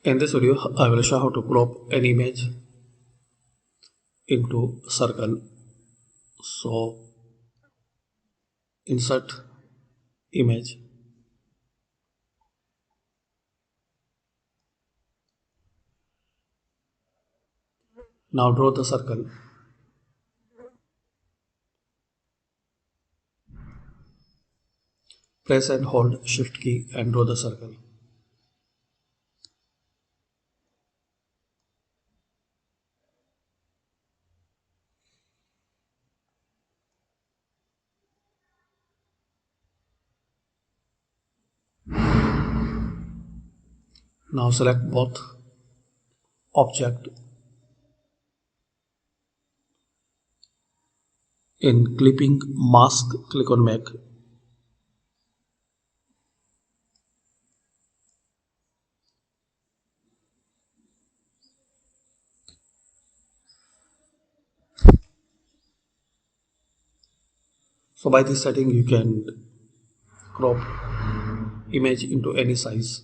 In this video, I will show how to crop an image into circle. So, insert image. Now draw the circle. Press and hold Shift key and draw the circle. Now select both object. In clipping mask, click on make. So by this setting you can crop image into any size.